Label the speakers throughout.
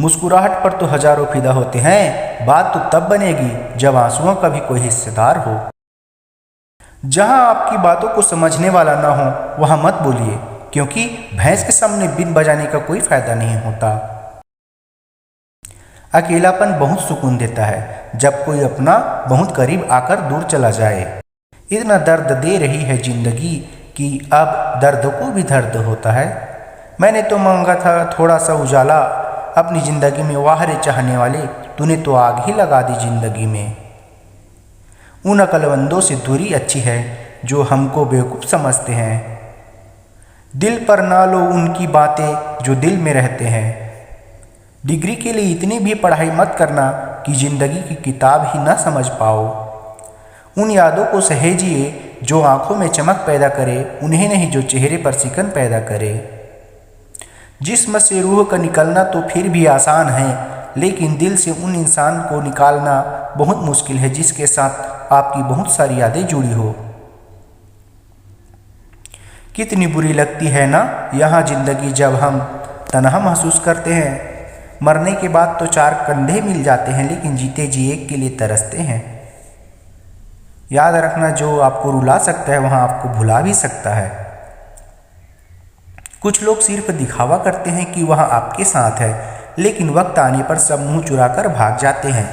Speaker 1: मुस्कुराहट पर तो हजारों फिदा होते हैं, बात तो तब बनेगी जब आंसुओं का भी कोई हिस्सेदार हो। जहां आपकी बातों को समझने वाला ना हो वहां मत बोलिए, क्योंकि भैंस के सामने बीन बजाने का कोई फायदा नहीं होता। अकेलापन बहुत सुकून देता है जब कोई अपना बहुत करीब आकर दूर चला जाए। इतना दर्द दे रही है जिंदगी कि अब दर्द को भी दर्द होता है। मैंने तो मांगा था थोड़ा सा उजाला अपनी जिंदगी में, वाह रे चाहने वाले, तूने तो आग ही लगा दी जिंदगी में। उन अक्लमंदों से दूरी अच्छी है जो हमको बेवकूफ़ समझते हैं। दिल पर ना लो उनकी बातें जो दिल में रहते हैं। डिग्री के लिए इतनी भी पढ़ाई मत करना कि जिंदगी की किताब ही ना समझ पाओ। उन यादों को सहेजिए जो आंखों में चमक पैदा करे, उन्हें नहीं जो चेहरे पर सिकन पैदा करे। जिस्म से रूह का निकलना तो फिर भी आसान है, लेकिन दिल से उन इंसान को निकालना बहुत मुश्किल है जिसके साथ आपकी बहुत सारी यादें जुड़ी हो। कितनी बुरी लगती है ना यहाँ जिंदगी जब हम तन्हा महसूस करते हैं। मरने के बाद तो चार कंधे मिल जाते हैं, लेकिन जीते जी एक के लिए तरसते हैं। याद रखना, जो आपको रुला सकता है वहाँ आपको भुला भी सकता है। कुछ लोग सिर्फ दिखावा करते हैं कि वह आपके साथ है, लेकिन वक्त आने पर सब मुंह चुराकर भाग जाते हैं।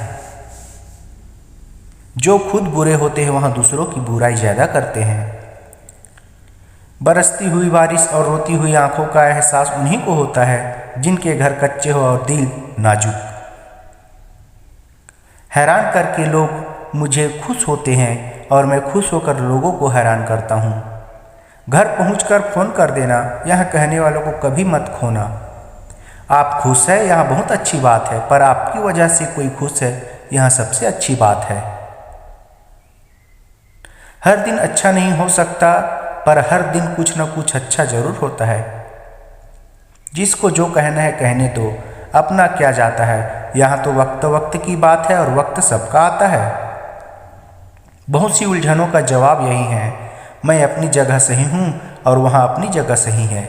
Speaker 1: जो खुद बुरे होते हैं वहाँ दूसरों की बुराई ज़्यादा करते हैं। बरसती हुई बारिश और रोती हुई आंखों का एहसास उन्हीं को होता है जिनके घर कच्चे हो और दिल नाजुक। हैरान करके लोग मुझे खुश होते हैं और मैं खुश होकर लोगों को हैरान करता हूँ। घर पहुंचकर फ़ोन कर देना, यह कहने वालों को कभी मत खोना। आप खुश हैं यह बहुत अच्छी बात है, पर आपकी वजह से कोई खुश है यह सबसे अच्छी बात है। हर दिन अच्छा नहीं हो सकता, पर हर दिन कुछ न कुछ अच्छा जरूर होता है। जिसको जो कहना है कहने दो, अपना क्या जाता है। यहाँ तो वक्त वक्त की बात है और वक्त सबका आता है। बहुत सी उलझनों का जवाब यही है, मैं अपनी जगह सही हूँ और वहाँ अपनी जगह सही है।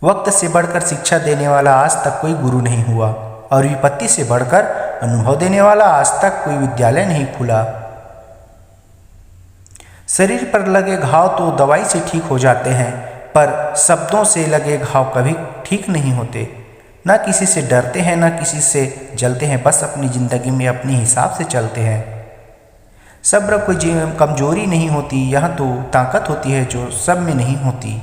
Speaker 1: वक्त से बढ़कर शिक्षा देने वाला आज तक कोई गुरु नहीं हुआ, और विपत्ति से बढ़कर अनुभव देने वाला आज तक कोई विद्यालय नहीं खुला। शरीर पर लगे घाव तो दवाई से ठीक हो जाते हैं, पर शब्दों से लगे घाव कभी ठीक नहीं होते। ना किसी से डरते हैं ना किसी से जलते हैं, बस अपनी ज़िंदगी में अपने हिसाब से चलते हैं। सब्र कोई कमजोरी नहीं होती, यह तो ताकत होती है जो सब में नहीं होती।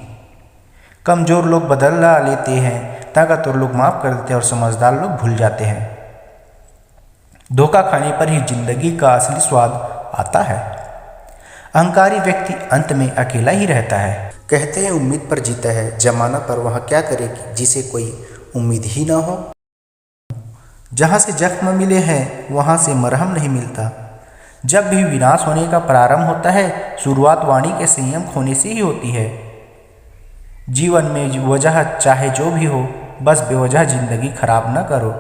Speaker 1: कमज़ोर लोग बदला लेते हैं, ताकतवर लोग माफ़ कर देते हैं और समझदार लोग भूल जाते हैं। धोखा खाने पर ही जिंदगी का असली स्वाद आता है। अहंकारी व्यक्ति अंत में अकेला ही रहता है। कहते हैं उम्मीद पर जीता है जमाना, पर वह क्या करे जिसे कोई उम्मीद ही ना हो। जहाँ से जख्म मिले हैं वहाँ से मरहम नहीं मिलता। जब भी विनाश होने का प्रारंभ होता है, शुरुआत वाणी के संयम खोने से ही होती है। जीवन में वजह चाहे जो भी हो, बस बेवजह जिंदगी खराब ना करो।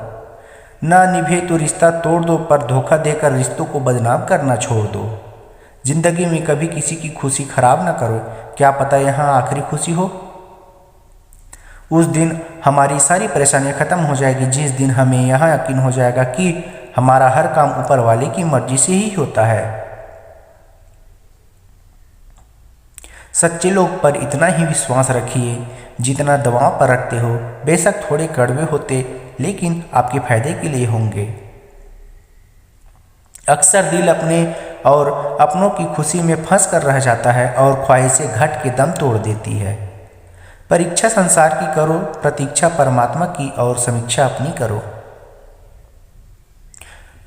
Speaker 1: ना निभे तो रिश्ता तोड़ दो, पर धोखा देकर रिश्तों को बदनाम करना छोड़ दो। जिंदगी में कभी किसी की खुशी खराब ना करो, क्या पता यहाँ आखिरी खुशी हो। उस दिन हमारी सारी परेशानियाँ खत्म हो जाएगी जिस दिन हमें यहाँ यकीन हो जाएगा कि हमारा हर काम ऊपर वाले की मर्जी से ही होता है। सच्चे लोग पर इतना ही विश्वास रखिए जितना दवाओं पर रखते हो। बेशक थोड़े कड़वे होते, लेकिन आपके फायदे के लिए होंगे। अक्सर दिल अपने और अपनों की खुशी में फंस कर रह जाता है और ख्वाहिशें घट के दम तोड़ देती है। परीक्षा संसार की करो, प्रतीक्षा परमात्मा की, और समीक्षा अपनी करो।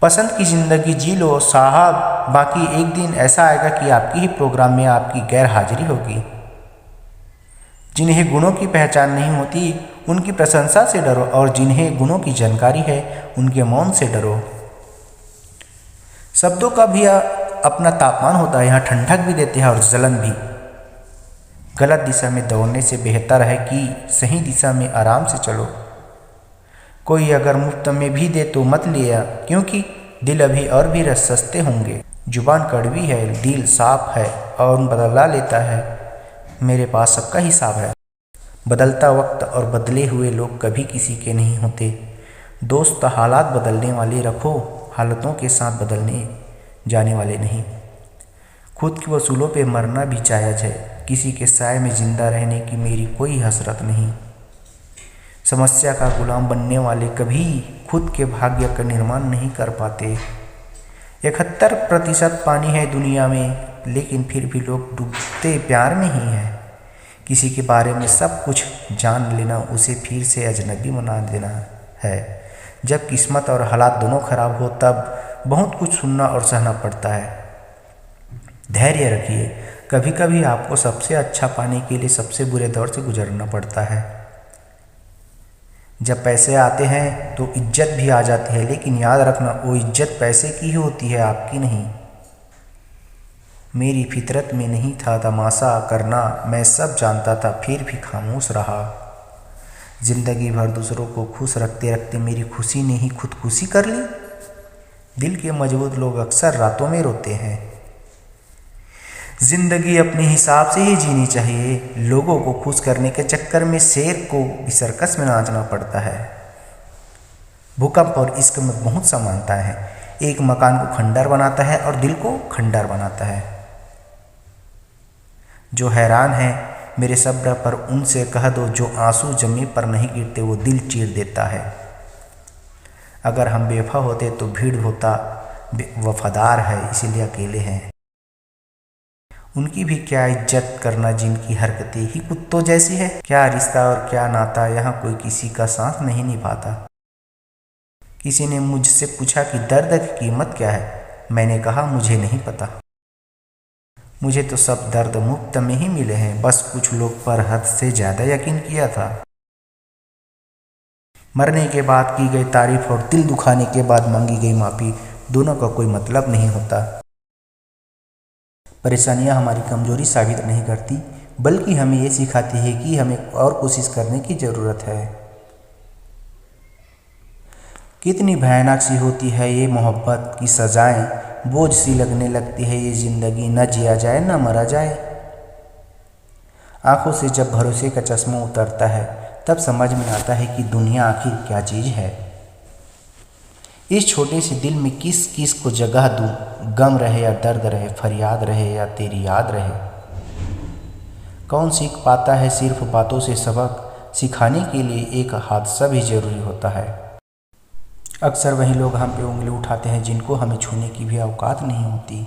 Speaker 1: पसंद की जिंदगी जी लो साहब, बाकी एक दिन ऐसा आएगा कि आपकी ही प्रोग्राम में आपकी गैर हाजिरी होगी। जिन्हें गुणों की पहचान नहीं होती उनकी प्रशंसा से डरो, और जिन्हें गुणों की जानकारी है उनके मौन से डरो। शब्दों का भी अपना तापमान होता है, यहाँ ठंडक भी देते हैं और जलन भी। गलत दिशा में दौड़ने से बेहतर है कि सही दिशा में आराम से चलो। कोई अगर मुफ्त में भी दे तो मत लिया, क्योंकि दिल अभी और भी सस्ते होंगे। जुबान कड़वी है, दिल साफ है और बदला लेता है। मेरे पास सबका हिसाब है। बदलता वक्त और बदले हुए लोग कभी किसी के नहीं होते। दोस्त हालात बदलने वाले रखो, हालतों के साथ बदलने जाने वाले नहीं। खुद के वसूलों पे मरना भी जायज़ है, किसी के साए में ज़िंदा रहने की मेरी कोई हसरत नहीं। समस्या का गुलाम बनने वाले कभी खुद के भाग्य का निर्माण नहीं कर पाते। 71% पानी है दुनिया में, लेकिन फिर भी लोग डूबते प्यार में ही हैं। किसी के बारे में सब कुछ जान लेना उसे फिर से अजनबी बना देना है। जब किस्मत और हालात दोनों खराब हो तब बहुत कुछ सुनना और सहना पड़ता है। धैर्य रखिए, कभी कभी आपको सबसे अच्छा पाने के लिए सबसे बुरे दौर से गुजरना पड़ता है। जब पैसे आते हैं तो इज्जत भी आ जाती है, लेकिन याद रखना वो इज्जत पैसे की ही होती है, आपकी नहीं। मेरी फितरत में नहीं था तमाशा करना, मैं सब जानता था फिर भी खामोश रहा। जिंदगी भर दूसरों को खुश रखते रखते मेरी खुशी ने ही खुदकुशी कर ली। दिल के मजबूत लोग अक्सर रातों में रोते हैं। जिंदगी अपने हिसाब से ही जीनी चाहिए। लोगों को खुश करने के चक्कर में शेर को भी सर्कस में नाचना पड़ता है। भूकंप और इश्क में बहुत समानताएं हैं। एक मकान को खंडर बनाता है और दिल को खंडर बनाता है। जो हैरान है मेरे सब्र पर उनसे कह दो, जो आंसू जमीन पर नहीं गिरते वो दिल चीर देता है। अगर हम बेवफा होते तो भीड़ होता वफादार है, इसीलिए अकेले हैं। उनकी भी क्या इज्जत करना जिनकी हरकतें ही कुत्तों जैसी है। क्या रिश्ता और क्या नाता, यहाँ कोई किसी का साथ नहीं निभाता। किसी ने मुझसे पूछा कि दर्द की कीमत क्या है। मैंने कहा मुझे नहीं पता, मुझे तो सब दर्द मुफ्त में ही मिले हैं, बस कुछ लोग पर हद से ज़्यादा यकीन किया था। मरने के बाद की गई तारीफ और दिल दुखाने के बाद मांगी गई माफ़ी, दोनों का कोई मतलब नहीं होता। परेशानियां हमारी कमजोरी साबित नहीं करती, बल्कि हमें ये सिखाती है कि हमें और कोशिश करने की ज़रूरत है। कितनी भयानक सी होती है ये मोहब्बत की सजाएं, बोझ सी लगने लगती है ये ज़िंदगी, न जिया जाए न मरा जाए। आंखों से जब भरोसे का चश्मा उतरता है तब समझ में आता है कि दुनिया आखिर क्या चीज़ है। इस छोटे से दिल में किस किस को जगह दूं, गम रहे या दर्द रहे, फरियाद रहे या तेरी याद रहे। कौन सीख पाता है सिर्फ बातों से सबक, सिखाने के लिए एक हादसा भी ज़रूरी होता है। अक्सर वही लोग हम पे उंगली उठाते हैं जिनको हमें छूने की भी औकात नहीं होती।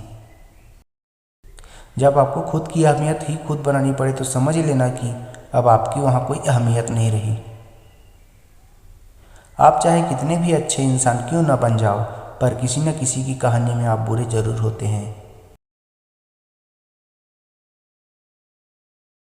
Speaker 1: जब आपको खुद की अहमियत ही खुद बनानी पड़े तो समझ लेना कि अब आपकी वहाँ कोई अहमियत नहीं रही। आप चाहे कितने भी अच्छे इंसान क्यों न बन जाओ, पर किसी न किसी की कहानी में आप बुरे जरूर होते हैं।